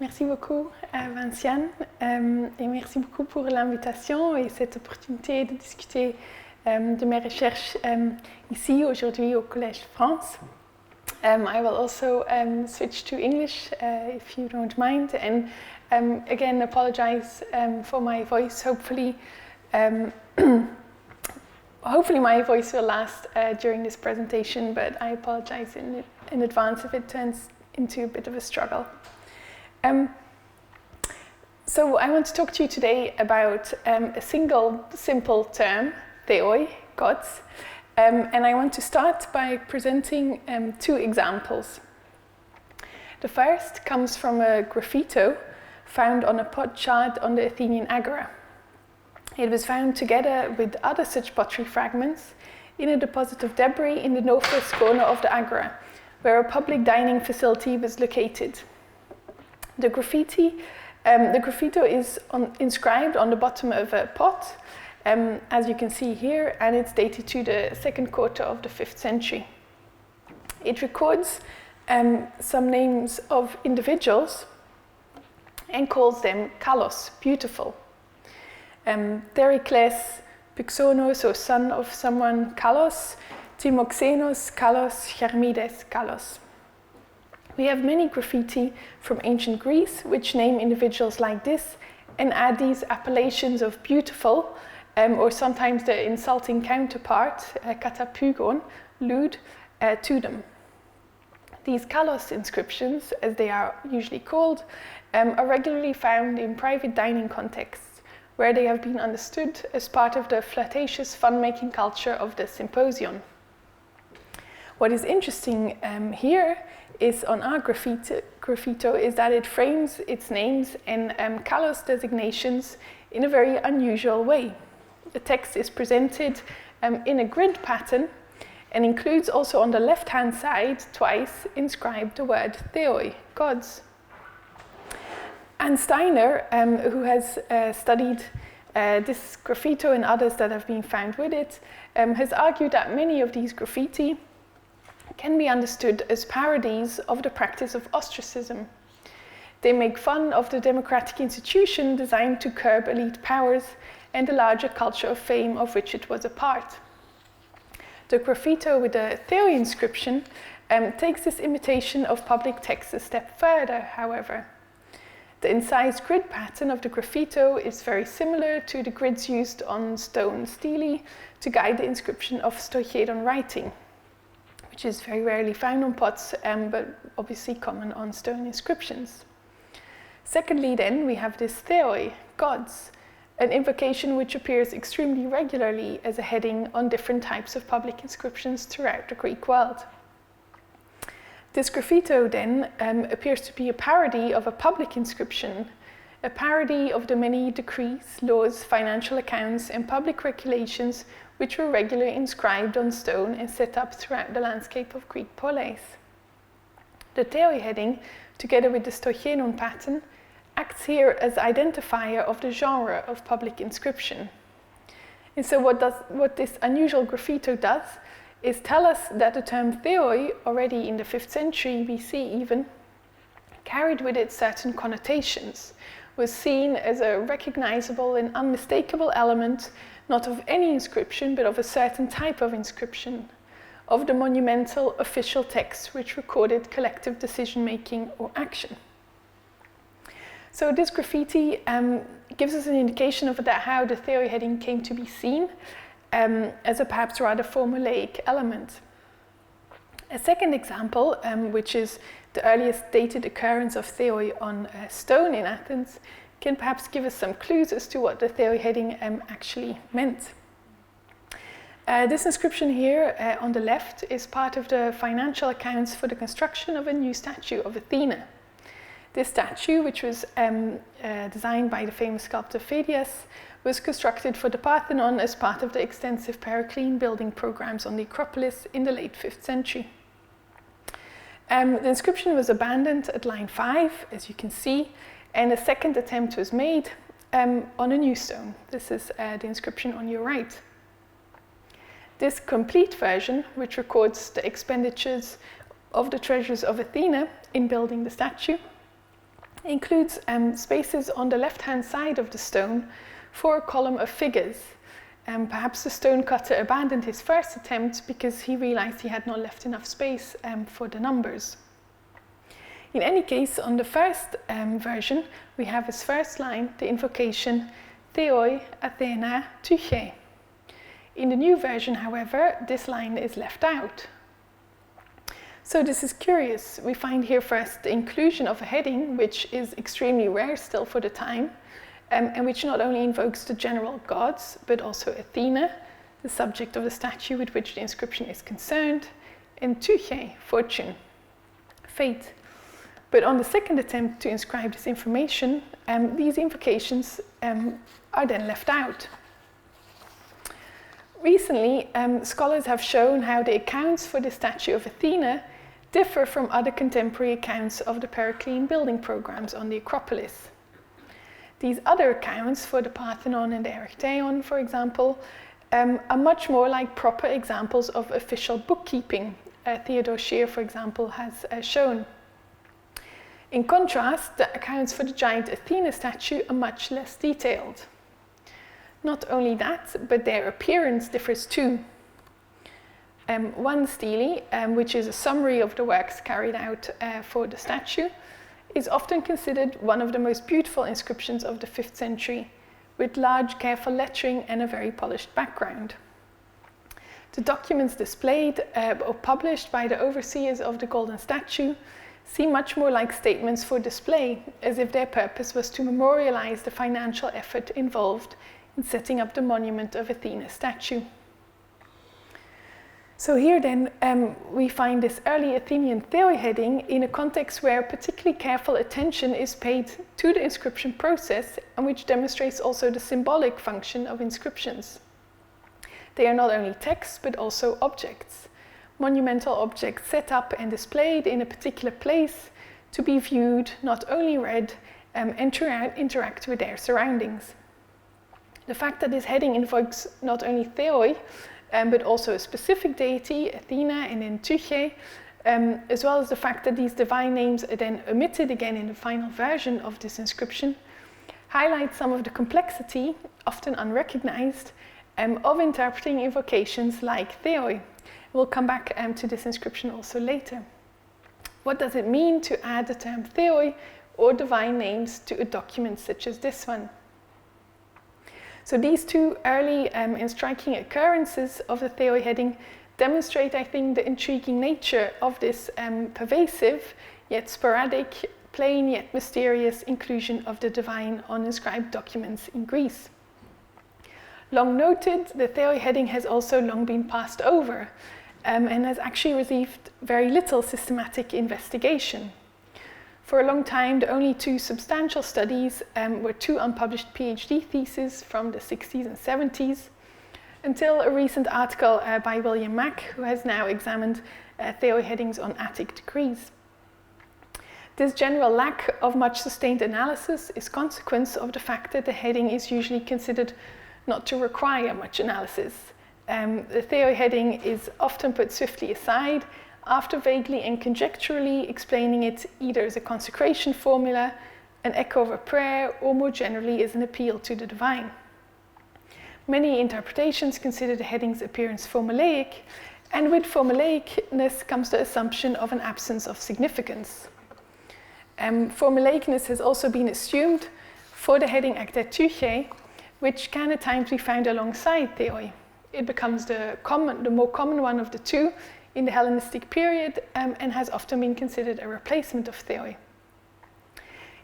Merci beaucoup, Vinciane, et merci beaucoup pour l'invitation et cette opportunité de discuter de mes recherches ici aujourd'hui au Collège de France. I will also switch to English if you don't mind, and again apologize for my voice. Hopefully my voice will last during this presentation, but I apologize in advance if it turns into a bit of a struggle. So I want to talk to you today about a single simple term, theoi, gods, and I want to start by presenting two examples. The first comes from a graffito found on a potsherd on the Athenian Agora. It was found together with other such pottery fragments in a deposit of debris in the northwest corner of the Agora, where a public dining facility was located. The graffito is inscribed on the bottom of a pot, as you can see here, and it's dated to the second quarter of the 5th century. It records some names of individuals and calls them kalos, beautiful. Thericles, Pyxonos, or son of someone, kalos, Timoxenos, kalos, Charmides, kalos. We have many graffiti from ancient Greece which name individuals like this and add these appellations of beautiful, or sometimes the insulting counterpart, katapygon, lewd, to them. These kalos inscriptions, as they are usually called, are regularly found in private dining contexts, where they have been understood as part of the flirtatious fun-making culture of the symposium. What is interesting here is on our graffito is that it frames its names and kalos designations in a very unusual way. The text is presented in a grid pattern and includes also on the left-hand side twice inscribed the word theoi, gods. Anne Steiner, who has studied this graffito and others that have been found with it, has argued that many of these graffiti can be understood as parodies of the practice of ostracism. They make fun of the democratic institution designed to curb elite powers and the larger culture of fame of which it was a part. The graffito with the theoi inscription takes this imitation of public text a step further, however. The incised grid pattern of the graffito is very similar to the grids used on stone stelae to guide the inscription of stoichedon writing, which is very rarely found on pots, but obviously common on stone inscriptions. Secondly, then, we have this theoi, gods, an invocation which appears extremely regularly as a heading on different types of public inscriptions throughout the Greek world. This graffito, then, appears to be a parody of a public inscription, a parody of the many decrees, laws, financial accounts, and public regulations which were regularly inscribed on stone and set up throughout the landscape of Greek polis. The theoi heading, together with the stoichenon pattern, acts here as identifier of the genre of public inscription. And so what this unusual graffito does is tell us that the term theoi, already in the 5th century BC even, carried with it certain connotations, was seen as a recognizable and unmistakable element not of any inscription, but of a certain type of inscription, of the monumental official text which recorded collective decision-making or action. So this graffiti gives us an indication of that, how the theoi heading came to be seen as a perhaps rather formulaic element. A second example, which is the earliest dated occurrence of theoi on stone in Athens, can perhaps give us some clues as to what the theoi heading actually meant. This inscription here on the left is part of the financial accounts for the construction of a new statue of Athena. This statue, which was designed by the famous sculptor Phidias, was constructed for the Parthenon as part of the extensive Periclean building programs on the Acropolis in the late 5th century. The inscription was abandoned at line 5, as you can see, and a second attempt was made on a new stone. This is the inscription on your right. This complete version, which records the expenditures of the treasures of Athena in building the statue, includes spaces on the left-hand side of the stone for a column of figures. Perhaps the stonecutter abandoned his first attempt because he realized he had not left enough space for the numbers. In any case, on the first version, we have as first line the invocation theoi, agathē, tychē. In the new version, however, this line is left out. So this is curious. We find here first the inclusion of a heading, which is extremely rare still for the time, and which not only invokes the general gods, but also Athena, the subject of the statue with which the inscription is concerned, and tychē, fortune, fate. But on the second attempt to inscribe this information, these invocations are then left out. Recently, scholars have shown how the accounts for the statue of Athena differ from other contemporary accounts of the Periclean building programs on the Acropolis. These other accounts for the Parthenon and the Erechtheion, for example, are much more like proper examples of official bookkeeping, Theodore Scheer, for example, has shown. In contrast, the accounts for the giant Athena statue are much less detailed. Not only that, but their appearance differs too. One stele, which is a summary of the works carried out for the statue, is often considered one of the most beautiful inscriptions of the 5th century, with large, careful lettering and a very polished background. The documents displayed or published by the overseers of the golden statue seem much more like statements for display, as if their purpose was to memorialize the financial effort involved in setting up the monument of Athena's statue. So here then we find this early Athenian theoi heading in a context where particularly careful attention is paid to the inscription process, and which demonstrates also the symbolic function of inscriptions. They are not only texts but also objects, monumental objects set up and displayed in a particular place to be viewed, not only read, and interact with their surroundings. The fact that this heading invokes not only theoi, but also a specific deity, Athena, and then tychē, as well as the fact that these divine names are then omitted again in the final version of this inscription, highlights some of the complexity, often unrecognized, of interpreting invocations like theoi. We'll come back to this inscription also later. What does it mean to add the term theoi or divine names to a document such as this one? So these two early and striking occurrences of the theoi heading demonstrate, I think, the intriguing nature of this pervasive, yet sporadic, plain yet mysterious inclusion of the divine on inscribed documents in Greece. Long noted, the theoi heading has also long been passed over and has actually received very little systematic investigation. For a long time, the only two substantial studies were two unpublished PhD theses from the 60s and 70s, until a recent article by William Mack, who has now examined theoi headings on Attic degrees. This general lack of much sustained analysis is consequence of the fact that the heading is usually considered not to require much analysis. The theoi heading is often put swiftly aside after vaguely and conjecturally explaining it either as a consecration formula, an echo of a prayer, or more generally as an appeal to the divine. Many interpretations consider the heading's appearance formulaic, and with formulaicness comes the assumption of an absence of significance. Formulaicness has also been assumed for the heading agathē tychē, which can at times be found alongside theoi. It becomes the more common one of the two in the Hellenistic period and has often been considered a replacement of theoi.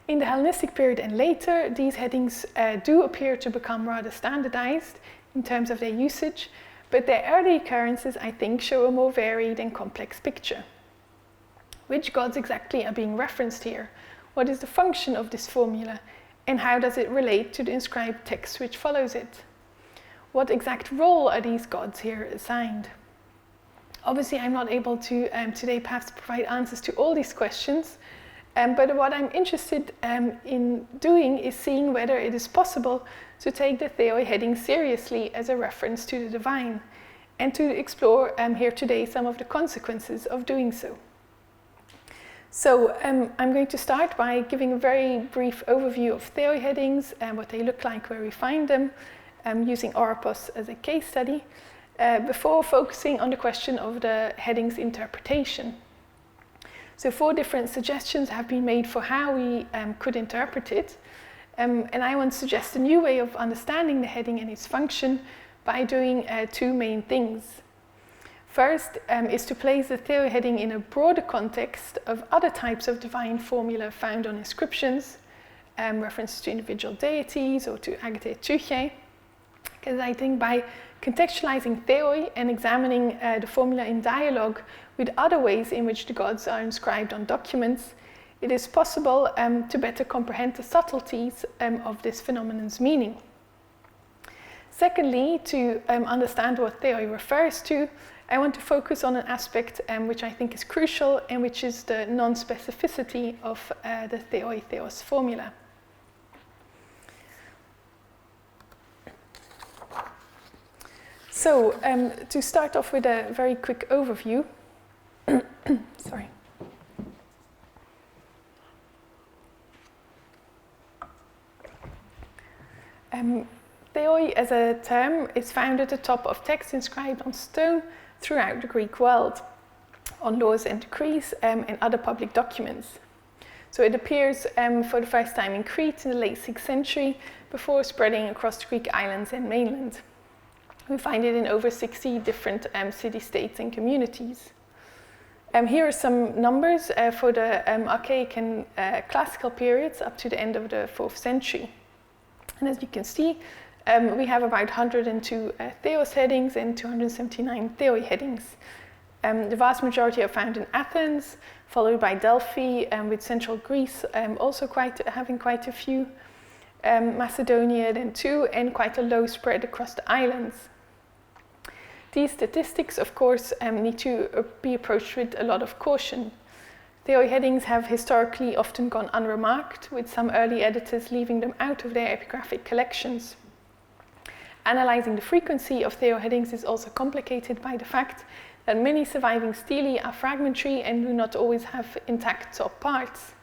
In the Hellenistic period and later, these headings do appear to become rather standardized in terms of their usage, but their early occurrences, I think, show a more varied and complex picture. Which gods exactly are being referenced here? What is the function of this formula? And how does it relate to the inscribed text which follows it? What exact role are these gods here assigned? Obviously, I'm not able to today perhaps provide answers to all these questions, but what I'm interested in doing is seeing whether it is possible to take the theoi heading seriously as a reference to the divine, and to explore here today some of the consequences of doing so. So I'm going to start by giving a very brief overview of theoi headings and what they look like, where we find them, using Oropos as a case study, before focusing on the question of the heading's interpretation. So 4 different suggestions have been made for how we could interpret it, and I want to suggest a new way of understanding the heading and its function by doing 2 main things. First is to place the theoi heading in a broader context of other types of divine formula found on inscriptions, references to individual deities or to agathē, tychē, because I think by contextualizing theoi and examining the formula in dialogue with other ways in which the gods are inscribed on documents, it is possible to better comprehend the subtleties of this phenomenon's meaning. Secondly, to understand what theoi refers to, I want to focus on an aspect which I think is crucial, and which is the non-specificity of the theoi-theos formula. So, to start off with a very quick overview, sorry. Theoi as a term is found at the top of texts inscribed on stone throughout the Greek world, on laws and decrees and other public documents. So it appears for the first time in Crete in the late 6th century, before spreading across the Greek islands and mainland. We find it in over 60 different city-states and communities. Here are some numbers for the Archaic and Classical periods up to the end of the 4th century. And as you can see, we have about 102 theos headings and 279 theoi headings. The vast majority are found in Athens, followed by Delphi, with central Greece also having quite a few, Macedonia then 2, and quite a low spread across the islands. These statistics, of course, need to be approached with a lot of caution. Theoi headings have historically often gone unremarked, with some early editors leaving them out of their epigraphic collections. Analyzing the frequency of theoi headings is also complicated by the fact that many surviving stelae are fragmentary and do not always have intact top parts.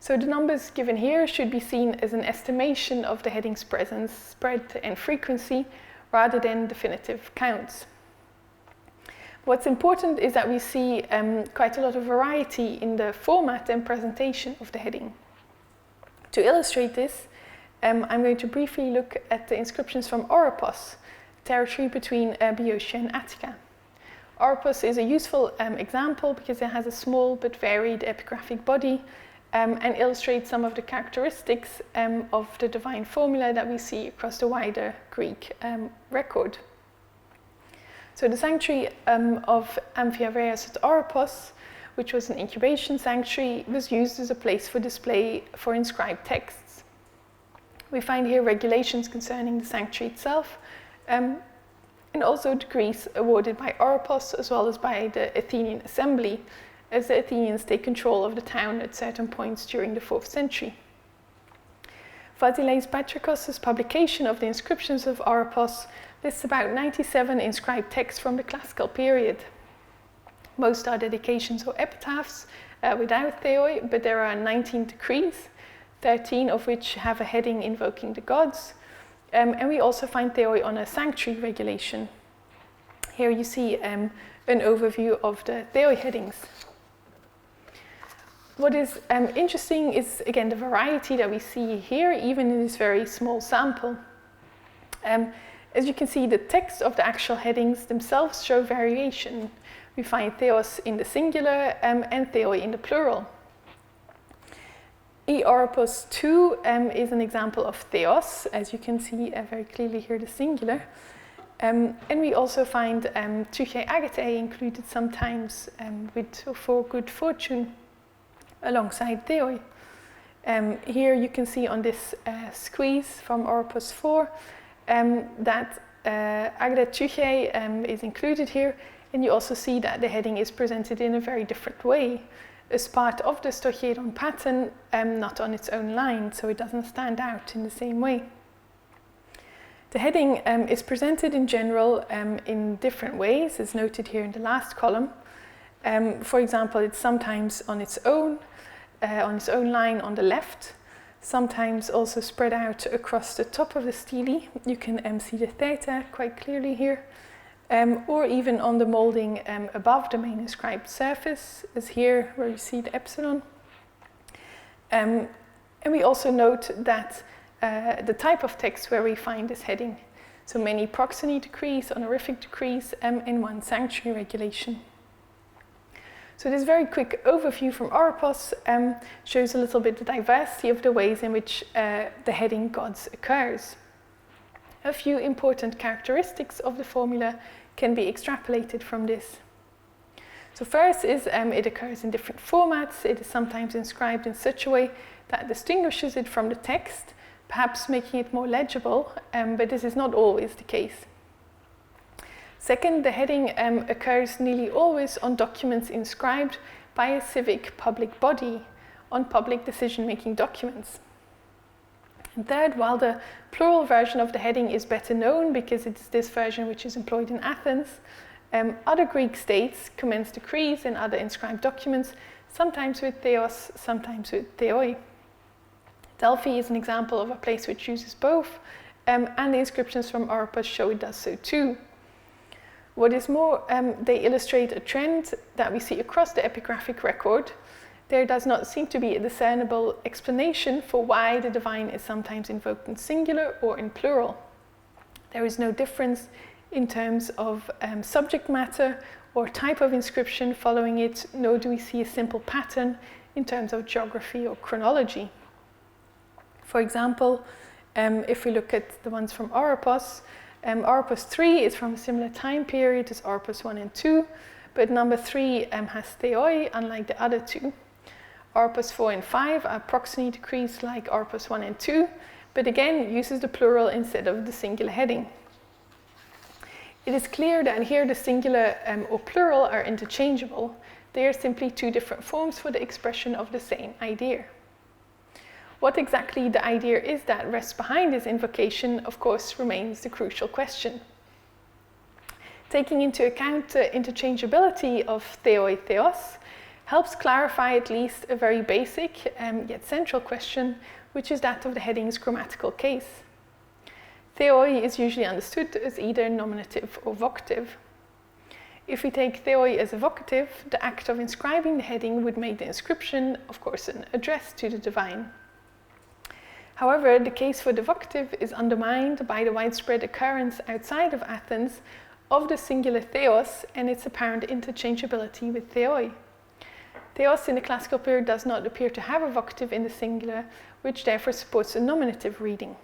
So the numbers given here should be seen as an estimation of the heading's presence, spread and frequency, rather than definitive counts. What's important is that we see quite a lot of variety in the format and presentation of the heading. To illustrate this, I'm going to briefly look at the inscriptions from Oropos, territory between Boeotia and Attica. Oropos is a useful example because it has a small but varied epigraphic body and illustrates some of the characteristics of the divine formula that we see across the wider Greek record. So the sanctuary of Amphiaraos at Oropos, which was an incubation sanctuary, was used as a place for display for inscribed texts. We find here regulations concerning the sanctuary itself, and also degrees awarded by Oropos as well as by the Athenian assembly, as the Athenians take control of the town at certain points during the 4th century. Vasileis Patrikos' publication of the inscriptions of Oropos lists about 97 inscribed texts from the classical period. Most are dedications or epitaphs without theoi, but there are 19 decrees, 13 of which have a heading invoking the gods, and we also find theoi on a sanctuary regulation. Here you see an overview of the theoi headings. What is interesting is, again, the variety that we see here, even in this very small sample. As you can see, the text of the actual headings themselves show variation. We find theos in the singular and theoi in the plural. Oropos 2 is an example of theos, as you can see very clearly here, the singular. And we also find tychē agathē included sometimes for good fortune alongside theoi. Here you can see on this squeeze from Oropos 4 that agathē tychē is included here, and you also see that the heading is presented in a very different way, as part of the stoicheiron pattern, not on its own line, so it doesn't stand out in the same way. The heading is presented in general in different ways, as noted here in the last column, For example, it's sometimes on its own line on the left, sometimes also spread out across the top of the stele. You can see the theta quite clearly here, or even on the molding above the main inscribed surface, as here where you see the epsilon. And we also note that the type of text where we find this heading. So many proxeny decrees, honorific decrees, and one sanctuary regulation. So this very quick overview from Oropos shows a little bit the diversity of the ways in which the heading gods occurs. A few important characteristics of the formula can be extrapolated from this. So first is it occurs in different formats. It is sometimes inscribed in such a way that distinguishes it from the text, perhaps making it more legible, but this is not always the case. Second, the heading occurs nearly always on documents inscribed by a civic public body, on public decision-making documents. And third, while the plural version of the heading is better known because it's this version which is employed in Athens, other Greek states commence decrees and other inscribed documents, sometimes with theos, sometimes with theoi. Delphi is an example of a place which uses both, and the inscriptions from Oropos show it does so too. What is more, they illustrate a trend that we see across the epigraphic record. There does not seem to be a discernible explanation for why the divine is sometimes invoked in singular or in plural. There is no difference in terms of subject matter or type of inscription following it, nor do we see a simple pattern in terms of geography or chronology. For example, if we look at the ones from Oropos, Oropos 3 is from a similar time period as Oropos 1 and 2, but number 3 has theoi, unlike the other two. Oropos 4 and 5 are proxeny decrees like Oropos 1 and 2, but again uses the plural instead of the singular heading. It is clear that here the singular or plural are interchangeable. They are simply two different forms for the expression of the same idea. What exactly the idea is that rests behind this invocation, of course, remains the crucial question. Taking into account the interchangeability of theoi, theos, helps clarify at least a very basic yet central question, which is that of the heading's grammatical case. Theoi is usually understood as either nominative or vocative. If we take theoi as a vocative, the act of inscribing the heading would make the inscription, of course, an address to the divine. However, the case for the vocative is undermined by the widespread occurrence outside of Athens of the singular theos and its apparent interchangeability with theoi. Theos in the classical period does not appear to have a vocative in the singular, which therefore supports a nominative reading.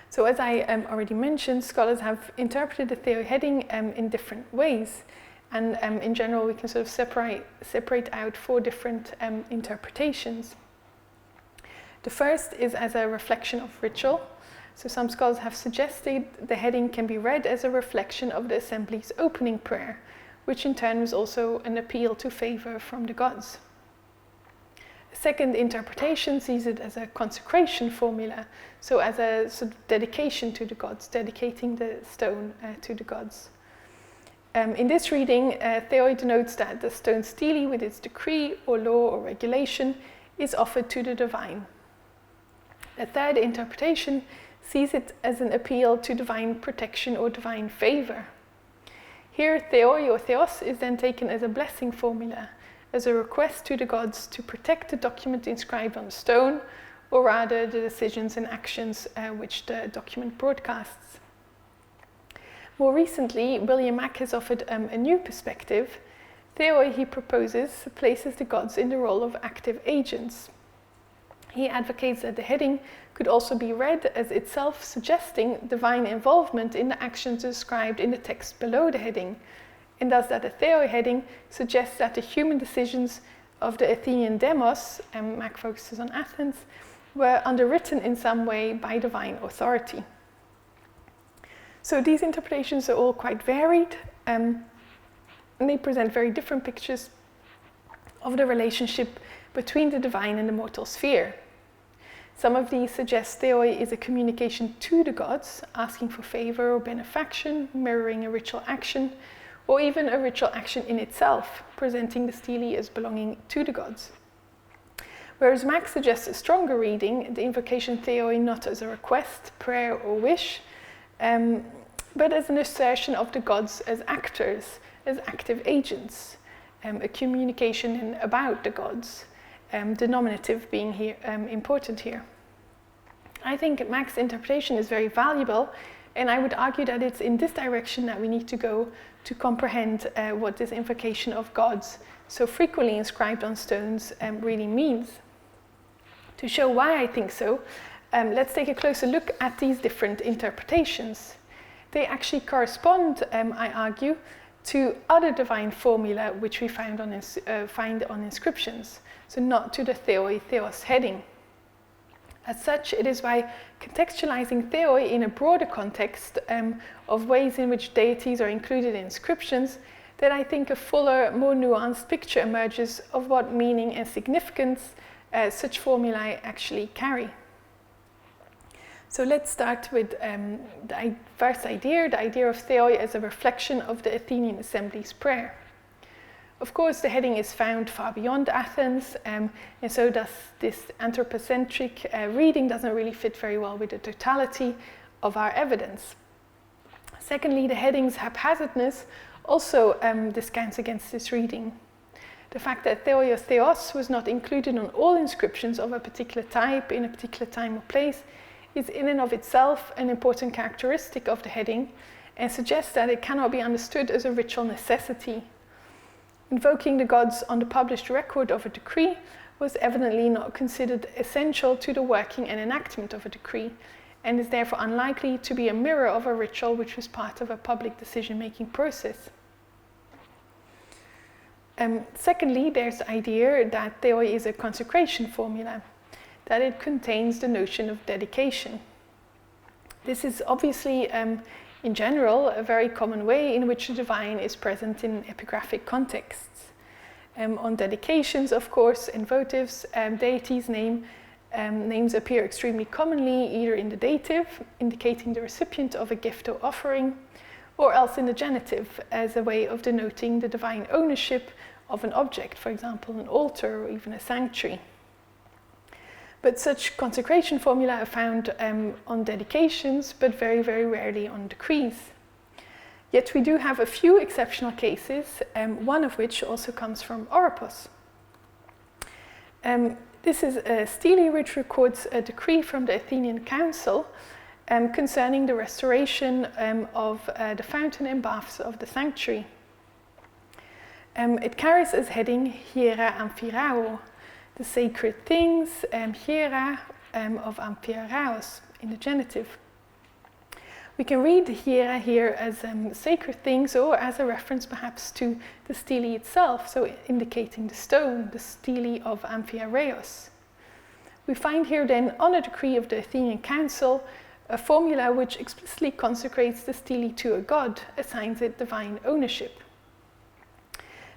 So as I already mentioned, scholars have interpreted the theoi heading in different ways. And in general, we can sort of separate out four different interpretations. The first is as a reflection of ritual. So some scholars have suggested the heading can be read as a reflection of the assembly's opening prayer, which in turn was also an appeal to favor from the gods. A second interpretation sees it as a consecration formula, so as a sort of dedication to the gods, dedicating the stone to the gods. In this reading, theoi denotes that the stone stele with its decree or law or regulation is offered to the divine. A third interpretation sees it as an appeal to divine protection or divine favor. Here, theoi or theos is then taken as a blessing formula, as a request to the gods to protect the document inscribed on the stone, or rather the decisions and actions which the document broadcasts. More recently, William Mack has offered a new perspective. Theoi, he proposes, places the gods in the role of active agents. He advocates that the heading could also be read as itself suggesting divine involvement in the actions described in the text below the heading, and thus that the theoi heading suggests that the human decisions of the Athenian demos, and Mack focuses on Athens, were underwritten in some way by divine authority. So these interpretations are all quite varied, and they present very different pictures of the relationship between the divine and the mortal sphere. Some of these suggest theoi is a communication to the gods, asking for favor or benefaction, mirroring a ritual action, or even a ritual action in itself, presenting the stele as belonging to the gods. Whereas Max suggests a stronger reading, the invocation theoi not as a request, prayer, or wish, but as an assertion of the gods as actors, as active agents, a communication about the gods, the nominative being here important here. I think Max's interpretation is very valuable, and I would argue that it's in this direction that we need to go to comprehend what this invocation of gods, so frequently inscribed on stones, really means. To show why I think so, let's take a closer look at these different interpretations. They actually correspond, I argue, to other divine formula which we find on inscriptions, so not to the theoi, theos heading. As such, it is by contextualizing theoi in a broader context of ways in which deities are included in inscriptions that I think a fuller, more nuanced picture emerges of what meaning and significance such formulae actually carry. So let's start with the first idea, the idea of theoi as a reflection of the Athenian Assembly's prayer. Of course, the heading is found far beyond Athens, and so this anthropocentric reading doesn't really fit very well with the totality of our evidence. Secondly, the heading's haphazardness also discounts against this reading. The fact that theoi or theos was not included on all inscriptions of a particular type in a particular time or place is in and of itself an important characteristic of the heading and suggests that it cannot be understood as a ritual necessity. Invoking the gods on the published record of a decree was evidently not considered essential to the working and enactment of a decree, and is therefore unlikely to be a mirror of a ritual which was part of a public decision-making process. Secondly, there's the idea that theoi is a consecration formula, that it contains the notion of dedication. This is obviously in general, a very common way in which the divine is present in epigraphic contexts. On dedications, of course, and votives, deities' names appear extremely commonly either in the dative, indicating the recipient of a gift or offering, or else in the genitive, as a way of denoting the divine ownership of an object, for example, an altar or even a sanctuary. But such consecration formula are found on dedications, but very, very rarely on decrees. Yet we do have a few exceptional cases, one of which also comes from Oropos. This is a stele which records a decree from the Athenian Council concerning the restoration of the fountain and baths of the sanctuary. It carries as heading hiera amphirao, the sacred things, hiera of amphiraos in the genitive. We can read the hiera here as sacred things or as a reference perhaps to the stele itself, so indicating the stone, the stele of amphiraos. We find here then on a decree of the Athenian Council a formula which explicitly consecrates the stele to a god, assigns it divine ownership.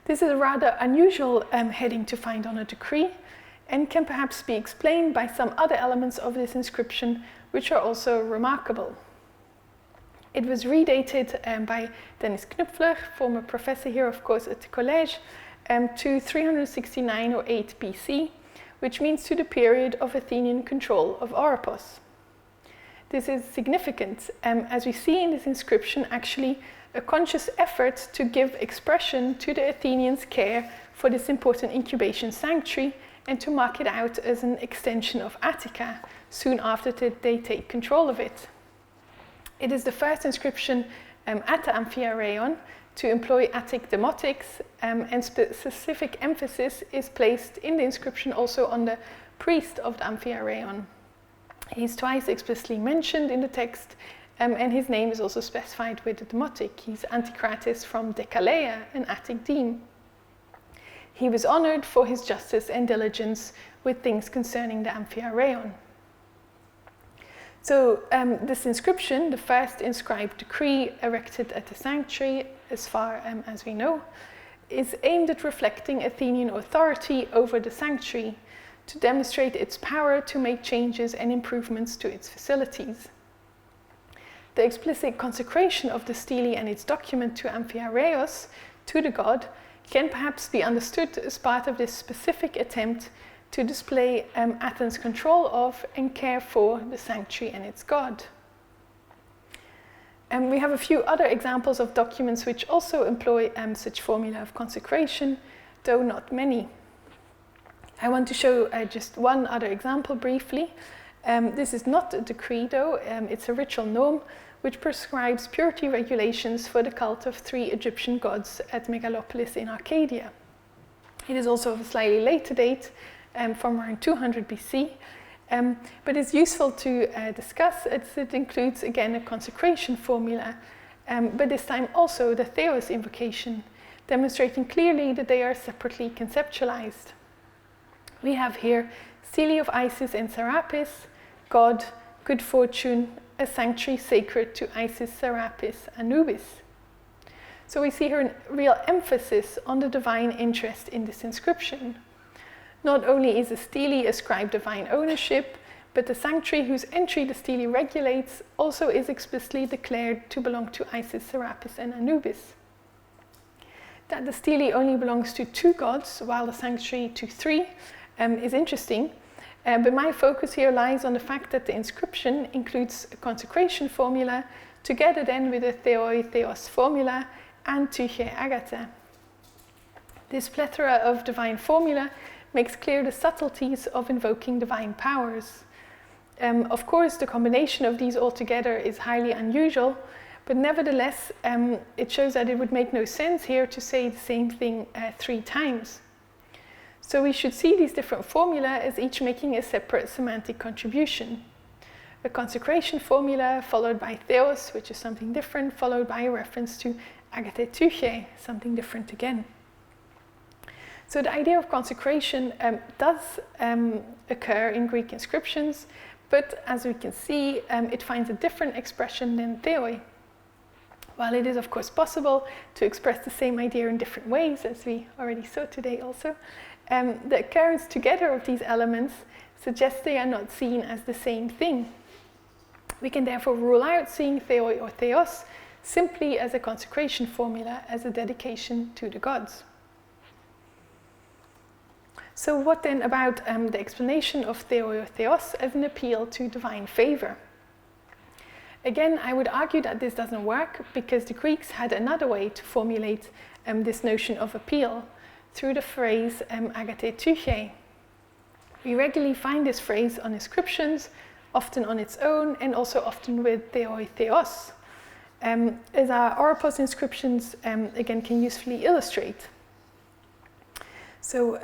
This is a rather unusual heading to find on a decree, and can perhaps be explained by some other elements of this inscription which are also remarkable. It was redated by Dennis Knupfler, former professor here of course at the Collège, to 369 or 8 BC, which means to the period of Athenian control of Oropos. This is significant, as we see in this inscription actually a conscious effort to give expression to the Athenians' care for this important incubation sanctuary and to mark it out as an extension of Attica, soon after they take control of it. It is the first inscription at the Amphiareion to employ Attic demotics, and specific emphasis is placed in the inscription also on the priest of the Amphiareion. He's twice explicitly mentioned in the text, and his name is also specified with the demotic. He's Anticrates from Decaleia, an Attic deme. He was honored for his justice and diligence with things concerning the Amphiareion. So this inscription, the first inscribed decree erected at the sanctuary, as far as we know, is aimed at reflecting Athenian authority over the sanctuary to demonstrate its power to make changes and improvements to its facilities. The explicit consecration of the stele and its document to amphiareos, to the god, can perhaps be understood as part of this specific attempt to display Athens' control of and care for the sanctuary and its god. We have a few other examples of documents which also employ such formula of consecration, though not many. I want to show just one other example briefly. This is not a decree though, it's a ritual norm which prescribes purity regulations for the cult of 3 Egyptian gods at Megalopolis in Arcadia. It is also of a slightly later date, from around 200 BC, but it's useful to discuss as it includes again a consecration formula, but this time also the theos invocation, demonstrating clearly that they are separately conceptualized. We have here stele of Isis and Serapis, God, good fortune, a sanctuary sacred to Isis, Serapis, Anubis. So we see here a real emphasis on the divine interest in this inscription. Not only is the stele ascribed divine ownership, but the sanctuary whose entry the stele regulates also is explicitly declared to belong to Isis, Serapis, and Anubis. That the stele only belongs to 2 gods, while the sanctuary to 3, is interesting, but my focus here lies on the fact that the inscription includes a consecration formula, together then with a theoi, theos formula, and tychē, agathē. This plethora of divine formula makes clear the subtleties of invoking divine powers. Of course, the combination of these all together is highly unusual, but nevertheless, it shows that it would make no sense here to say the same thing 3 times. So we should see these different formulae as each making a separate semantic contribution. A consecration formula followed by theos, which is something different, followed by a reference to agathē tychē, something different again. So the idea of consecration does occur in Greek inscriptions, but as we can see, it finds a different expression than theoi. While it is of course possible to express the same idea in different ways, as we already saw today also, the occurrence together of these elements suggests they are not seen as the same thing. We can therefore rule out seeing theoi or theos simply as a consecration formula, as a dedication to the gods. So what then about the explanation of theoi or theos as an appeal to divine favor? Again, I would argue that this doesn't work because the Greeks had another way to formulate this notion of appeal, through the phrase agathē tychē. We regularly find this phrase on inscriptions, often on its own, and also often with theoi, theos, as our Oropos inscriptions again can usefully illustrate. So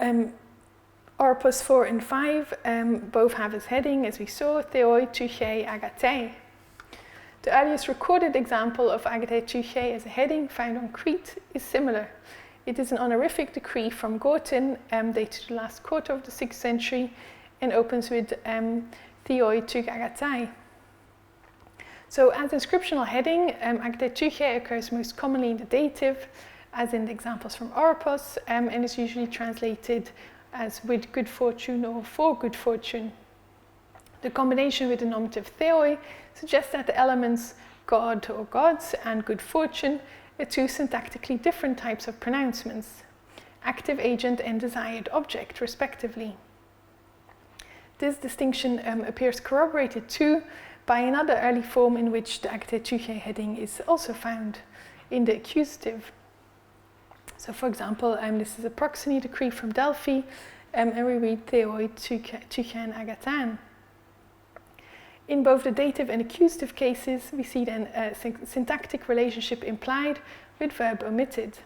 Oropos 4 and 5 both have as heading, as we saw, theoi, tychē, agathē. The earliest recorded example of agathē tychē as a heading found on Crete is similar. It is an honorific decree from Gortin, dated the last quarter of the 6th century, and opens with theoi tyk agathē. So as inscriptional heading, agathē tychē occurs most commonly in the dative, as in the examples from Oropos, and is usually translated as with good fortune or for good fortune. The combination with the nominative theoi suggests that the elements God or gods and good fortune are 2 syntactically different types of pronouncements, active agent and desired object, respectively. This distinction appears corroborated too by another early form in which the agathē tychē heading is also found, in the accusative. So for example, this is a proxeny decree from Delphi, and we read theoi tychēn agathān. In both the dative and accusative cases, we see then a syntactic relationship implied with verb omitted.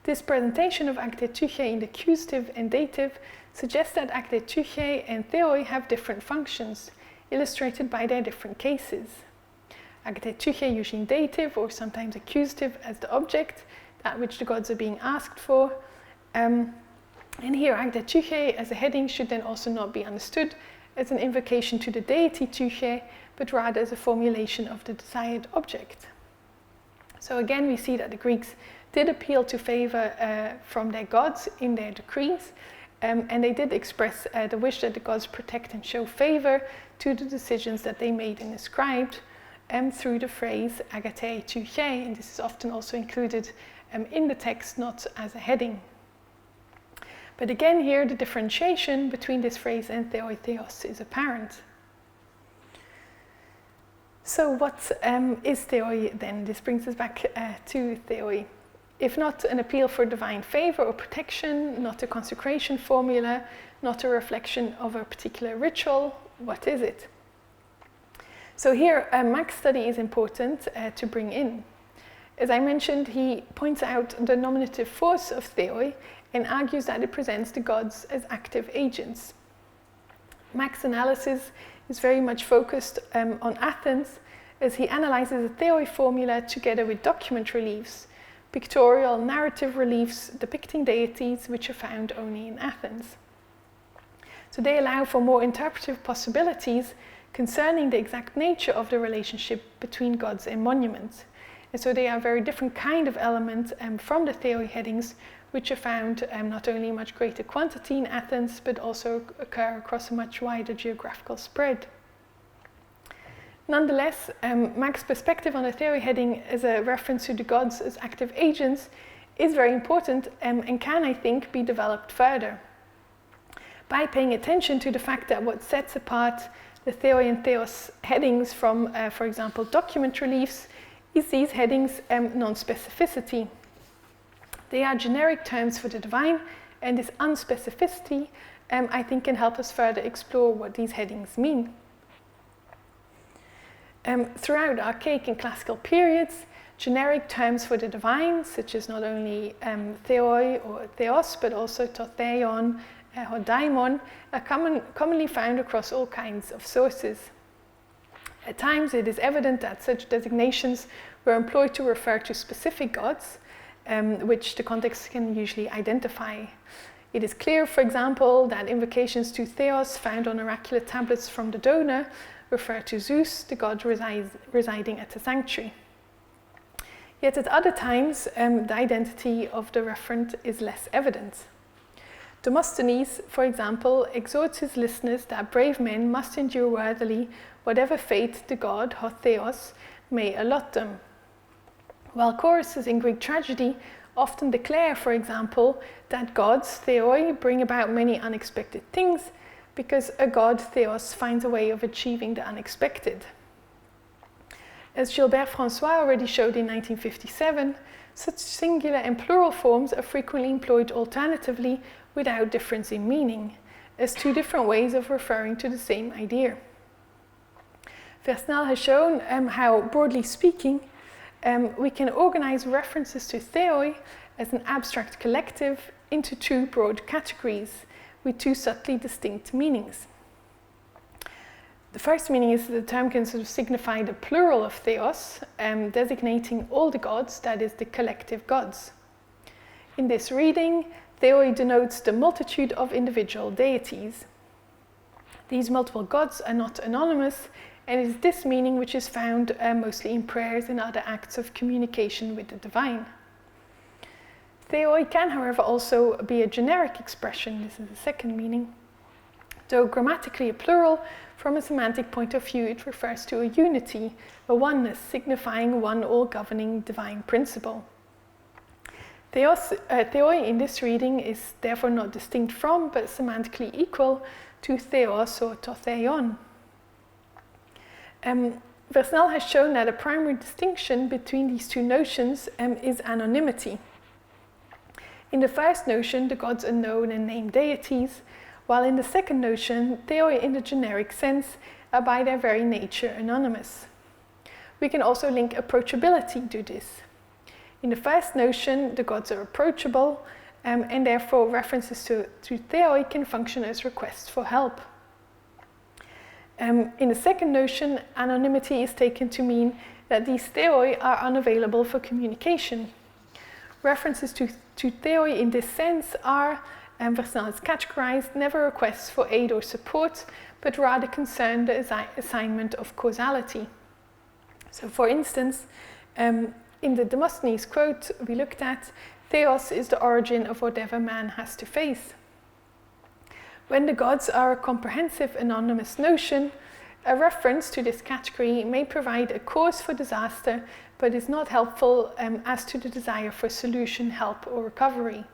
This presentation of agathē tychē in the accusative and dative suggests that agathē tychē and theoi have different functions, illustrated by their different cases. Agathē tychē usually in dative or sometimes accusative as the object, that which the gods are being asked for. And here agathē tychē as a heading should then also not be understood as an invocation to the deity tychē, but rather as a formulation of the desired object. So again, we see that the Greeks did appeal to favor from their gods in their decrees, and they did express the wish that the gods protect and show favor to the decisions that they made and ascribed, through the phrase agathē tychē, and this is often also included in the text, not as a heading. But again, here the differentiation between this phrase and theoi theos is apparent. So what is theoi then? This brings us back to theoi. If not an appeal for divine favor or protection, not a consecration formula, not a reflection of a particular ritual, what is it? So here, Mac's study is important to bring in. As I mentioned, he points out the nominative force of theoi and argues that it presents the gods as active agents. Mac's analysis is very much focused on Athens, as he analyzes the theoi formula together with document reliefs, pictorial narrative reliefs depicting deities which are found only in Athens. So they allow for more interpretive possibilities concerning the exact nature of the relationship between gods and monuments. And so they are a very different kind of element from the theoi headings, which are found not only in much greater quantity in Athens, but also occur across a much wider geographical spread. Nonetheless, Mac's perspective on the theoi heading as a reference to the gods as active agents is very important and can, I think, be developed further. By paying attention to the fact that what sets apart the theoi and theos headings from, for example, document reliefs, is these headings' non-specificity. They are generic terms for the divine, and this unspecificity, I think, can help us further explore what these headings mean. Throughout Archaic and Classical periods, generic terms for the divine, such as not only theoi or theos, but also to theon or daimon, are commonly found across all kinds of sources. At times, it is evident that such designations were employed to refer to specific gods, which the context can usually identify. It is clear, for example, that invocations to theos found on oracular tablets from the donor refer to Zeus, the god residing at the sanctuary. Yet at other times, the identity of the referent is less evident. Demosthenes, for example, exhorts his listeners that brave men must endure worthily whatever fate the god, or theos, may allot them. While choruses in Greek tragedy often declare, for example, that gods, theoi, bring about many unexpected things because a god, theos, finds a way of achieving the unexpected. As Gilbert François already showed in 1957, such singular and plural forms are frequently employed alternatively without difference in meaning, as two different ways of referring to the same idea. Versnel has shown how, broadly speaking, we can organize references to theoi as an abstract collective into two broad categories with two subtly distinct meanings. The first meaning is that the term can sort of signify the plural of theos, designating all the gods, that is, the collective gods. In this reading, theoi denotes the multitude of individual deities. These multiple gods are not anonymous, and it is this meaning which is found mostly in prayers and other acts of communication with the divine. Theoi can, however, also be a generic expression. This is the second meaning. Though grammatically a plural, from a semantic point of view, it refers to a unity, a oneness, signifying one all-governing divine principle. Theoi in this reading is therefore not distinct from, but semantically equal to theos or to theon. Versnel has shown that a primary distinction between these two notions is anonymity. In the first notion, the gods are known and named deities, while in the second notion, theoi in the generic sense are by their very nature anonymous. We can also link approachability to this. In the first notion, the gods are approachable, and therefore references to theoi can function as requests for help. In the second notion, anonymity is taken to mean that these theoi are unavailable for communication. References to theoi in this sense are, Versnel has categorized, never requests for aid or support, but rather concern the assignment of causality. So, for instance, in the Demosthenes quote we looked at, theos is the origin of whatever man has to face. When the gods are a comprehensive anonymous notion, A reference to this category may provide a cause for disaster, but is not helpful as to the desire for solution, help, or recovery.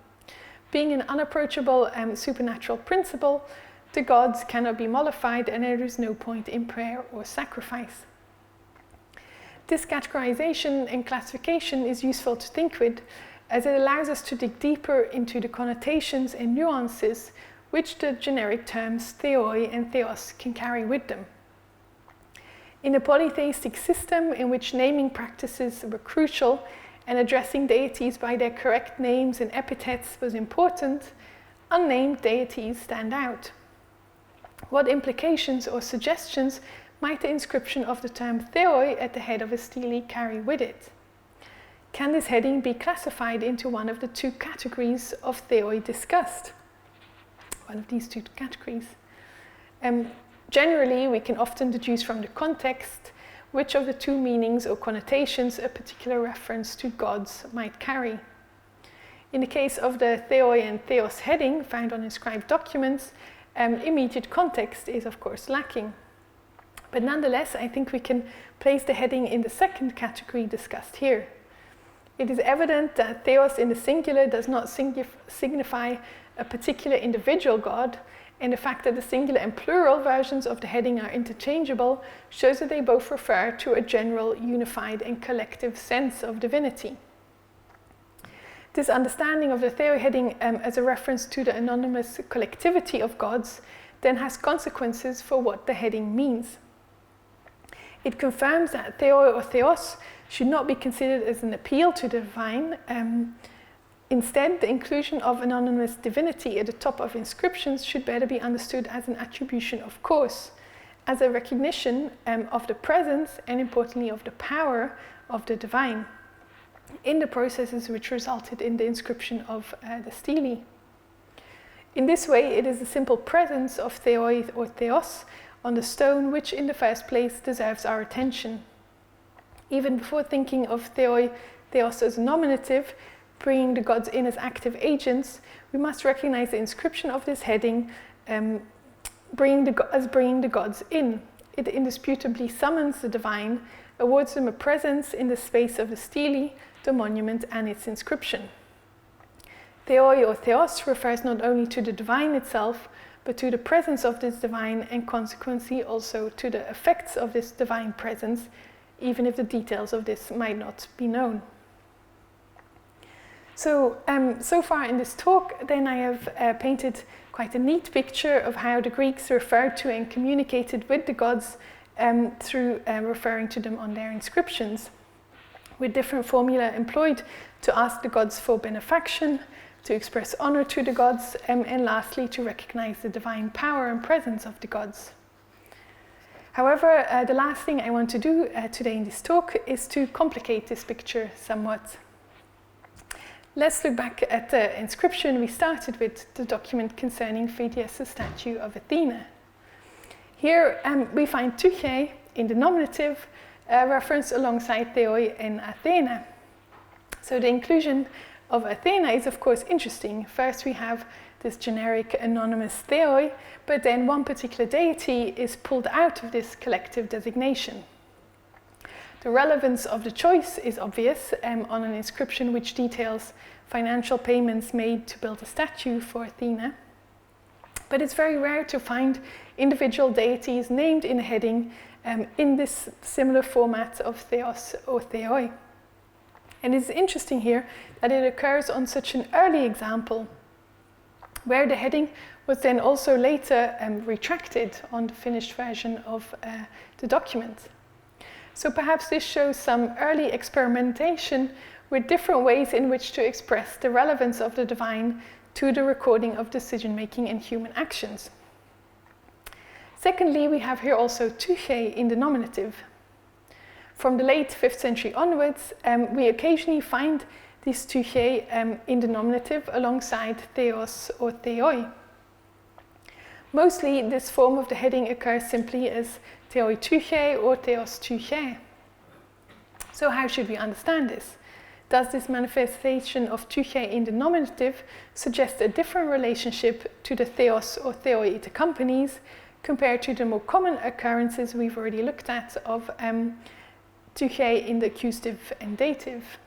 Being an unapproachable supernatural principle, the gods cannot be mollified, and there is no point in prayer or sacrifice. This categorization and classification is useful to think with, as it allows us to dig deeper into the connotations and nuances which the generic terms theoi and theos can carry with them. In a polytheistic system in which naming practices were crucial and addressing deities by their correct names and epithets was important, unnamed deities stand out. What implications or suggestions might the inscription of the term theoi at the head of a stele carry with it? Can this heading be classified into one of the two categories of theoi discussed? One of these two categories. Generally, we can often deduce from the context which of the two meanings or connotations a particular reference to gods might carry. In the case of the theoi and theos heading found on inscribed documents, immediate context is of course lacking. But nonetheless, I think we can place the heading in the second category discussed here. It is evident that theos in the singular does not signify a particular individual god, and the fact that the singular and plural versions of the heading are interchangeable shows that they both refer to a general, unified, and collective sense of divinity. This understanding of the theoi heading as a reference to the anonymous collectivity of gods then has consequences for what the heading means. It confirms that theoi or theos should not be considered as an appeal to the divine. Instead, the inclusion of anonymous divinity at the top of inscriptions should better be understood as an attribution of course, as a recognition of the presence and importantly of the power of the divine in the processes which resulted in the inscription of the stele. In this way, it is the simple presence of theoi or theos on the stone which in the first place deserves our attention. Even before thinking of theoi, theos as a nominative, bringing the gods in as active agents, we must recognize the inscription of this heading bringing the gods in. It indisputably summons the divine, awards them a presence in the space of the stele, the monument, and its inscription. Theoi or theos refers not only to the divine itself, but to the presence of this divine and consequently also to the effects of this divine presence, even if the details of this might not be known. So far in this talk, then I have painted quite a neat picture of how the Greeks referred to and communicated with the gods through referring to them on their inscriptions, with different formulae employed to ask the gods for benefaction, to express honor to the gods, and lastly to recognize the divine power and presence of the gods. However, the last thing I want to do today in this talk is to complicate this picture somewhat. Let's look back at the inscription we started with, the document concerning Phidias' statue of Athena. Here we find tychē in the nominative reference alongside theoi and Athena. So the inclusion of Athena is of course interesting. First we have this generic anonymous theoi, but then one particular deity is pulled out of this collective designation. The relevance of the choice is obvious on an inscription which details financial payments made to build a statue for Athena. But it's very rare to find individual deities named in a heading in this similar format of theos or theoi. And it's interesting here that it occurs on such an early example, where the heading was then also later retracted on the finished version of the document. So perhaps this shows some early experimentation with different ways in which to express the relevance of the divine to the recording of decision-making and human actions. Secondly, we have here also tychē in the nominative. From the late 5th century onwards, we occasionally find this tychē in the nominative alongside theos or theoi. Mostly, this form of the heading occurs simply as theoi tychē or theos tychē. So how should we understand this? Does this manifestation of tychē in the nominative suggest a different relationship to the theos or theoi it accompanies compared to the more common occurrences we've already looked at of tychē in the accusative and dative.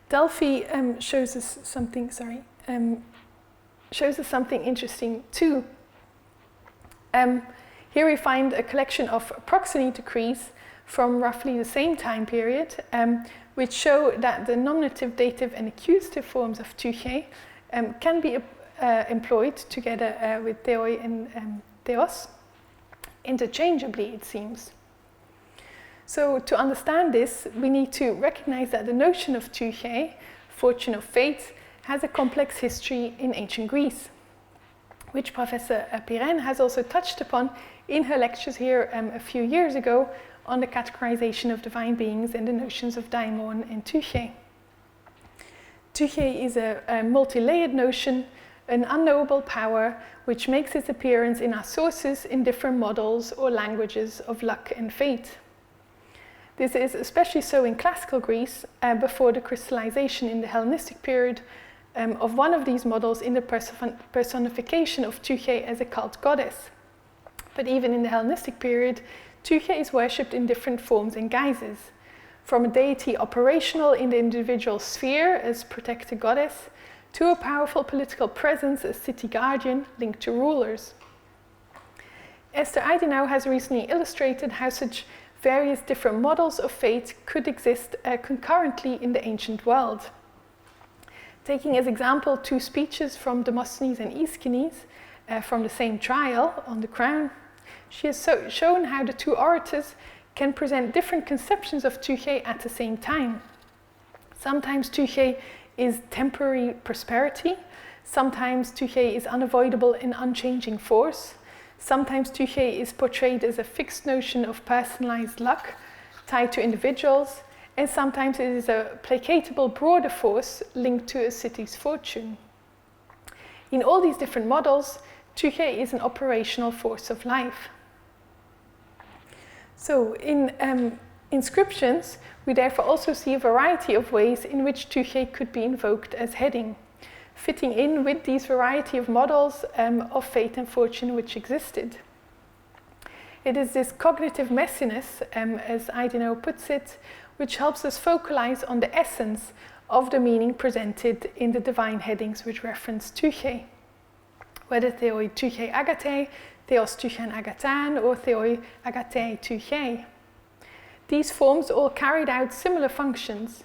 Delphi shows us something interesting too. Here we find a collection of proxony decrees from roughly the same time period, which show that the nominative, dative, and accusative forms of tychē can be employed together with theoi and theos, interchangeably, it seems. So to understand this, we need to recognize that the notion of tychē, fortune or fate, has a complex history in ancient Greece, which Professor Pirenne has also touched upon in her lectures here a few years ago on the categorization of divine beings and the notions of daimon and tychē. Tychē is a multi-layered notion, an unknowable power which makes its appearance in our sources in different models or languages of luck and fate. This is especially so in classical Greece before the crystallization in the Hellenistic period of one of these models in the personification of tychē as a cult goddess. But even in the Hellenistic period, tychē is worshipped in different forms and guises, from a deity operational in the individual sphere as protector goddess, to a powerful political presence as city guardian linked to rulers. Esther Eidenau has recently illustrated how such various different models of fate could exist concurrently in the ancient world. Taking as example two speeches from Demosthenes and Aeschines from the same trial on the crown, she has shown how the two orators can present different conceptions of tychē at the same time. Sometimes tychē is temporary prosperity, sometimes tychē is unavoidable and unchanging force, sometimes tychē is portrayed as a fixed notion of personalized luck tied to individuals, and sometimes it is a placatable broader force linked to a city's fortune. In all these different models, tychē is an operational force of life. So in inscriptions, we therefore also see a variety of ways in which tychē could be invoked as heading, fitting in with these variety of models of fate and fortune which existed. It is this cognitive messiness, as Eidenau puts it, which helps us focalize on the essence of the meaning presented in the divine headings which reference tychē, whether theoi tychē agathē, theos tychē agathān, or theoi agathē tychē. These forms all carried out similar functions.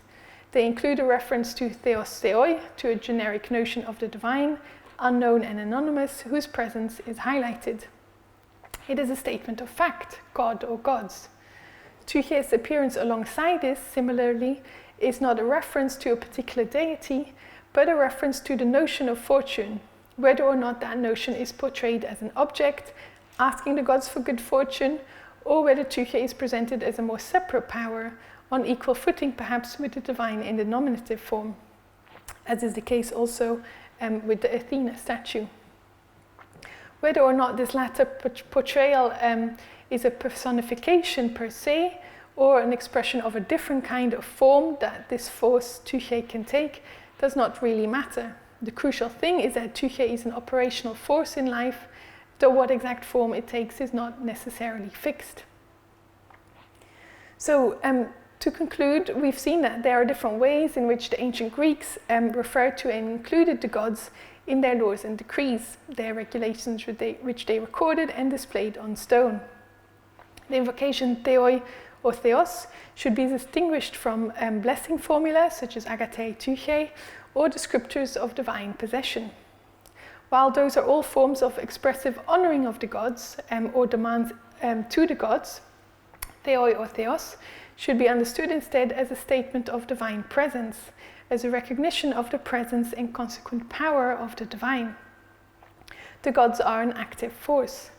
They include a reference to theos theoi, to a generic notion of the divine, unknown and anonymous, whose presence is highlighted. It is a statement of fact, God or gods. Tychē's appearance alongside this, similarly, is not a reference to a particular deity, but a reference to the notion of fortune, whether or not that notion is portrayed as an object, asking the gods for good fortune, or whether tychē is presented as a more separate power, on equal footing perhaps with the divine in the nominative form, as is the case also with the Athena statue. Whether or not this latter portrayal is a personification per se, or an expression of a different kind of form that this force tychē can take, does not really matter. The crucial thing is that tychē is an operational force in life, though what exact form it takes is not necessarily fixed. So, to conclude, we've seen that there are different ways in which the ancient Greeks referred to and included the gods in their laws and decrees, their regulations which they recorded and displayed on stone. The invocation theoi or theos should be distinguished from blessing formula such as agathē, tychē, or the scriptures of divine possession. While those are all forms of expressive honoring of the gods or demands to the gods, theoi or theos should be understood instead as a statement of divine presence, as a recognition of the presence and consequent power of the divine. The gods are an active force.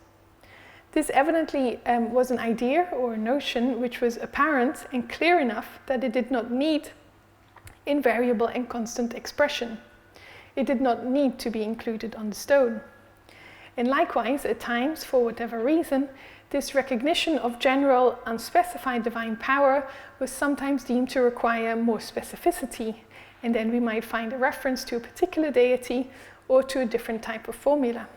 This evidently was an idea or a notion which was apparent and clear enough that it did not need invariable and constant expression. It did not need to be included on the stone. And likewise, at times, for whatever reason, this recognition of general, unspecified divine power was sometimes deemed to require more specificity, and then we might find a reference to a particular deity or to a different type of formula.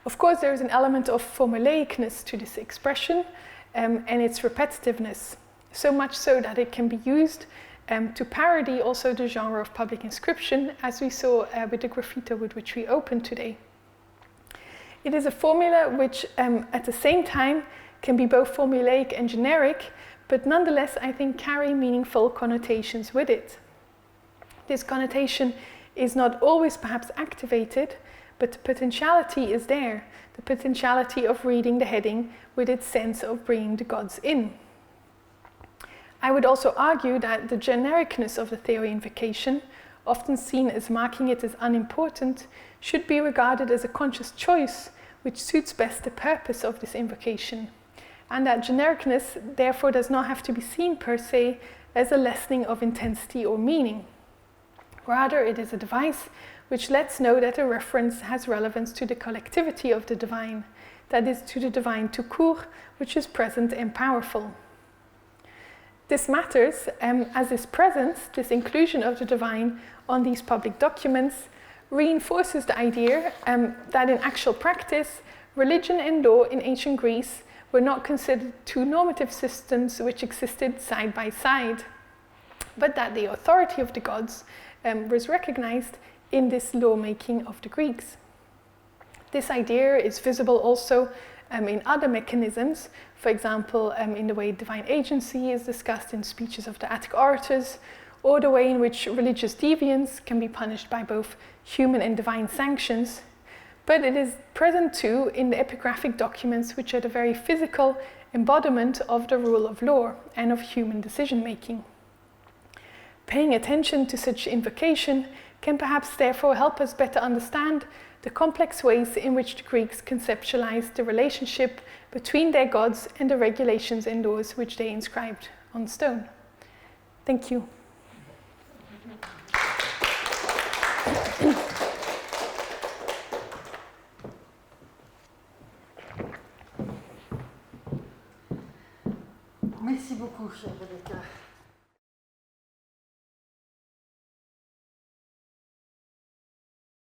Of course, there is an element of formulaicness to this expression and its repetitiveness, so much so that it can be used to parody also the genre of public inscription, as we saw with the graffito with which we opened today. It is a formula which at the same time can be both formulaic and generic, but nonetheless I think carry meaningful connotations with it. This connotation is not always perhaps activated, but the potentiality is there, the potentiality of reading the heading with its sense of bringing the gods in. I would also argue that the genericness of the theoi invocation, often seen as marking it as unimportant, should be regarded as a conscious choice which suits best the purpose of this invocation, and that genericness therefore does not have to be seen per se as a lessening of intensity or meaning. Rather, it is a device which lets know that a reference has relevance to the collectivity of the divine, that is, to the divine tout court, which is present and powerful. This matters as this presence, this inclusion of the divine on these public documents, reinforces the idea that in actual practice, religion and law in ancient Greece were not considered two normative systems which existed side by side, but that the authority of the gods was recognized in this lawmaking of the Greeks. This idea is visible also in other mechanisms, for example, in the way divine agency is discussed in speeches of the Attic orators, or the way in which religious deviance can be punished by both human and divine sanctions. But it is present too in the epigraphic documents, which are the very physical embodiment of the rule of law and of human decision-making. Paying attention to such invocation can perhaps therefore help us better understand the complex ways in which the Greeks conceptualized the relationship between their gods and the regulations and laws which they inscribed on stone. Thank you. Merci beaucoup, chère Rebecca.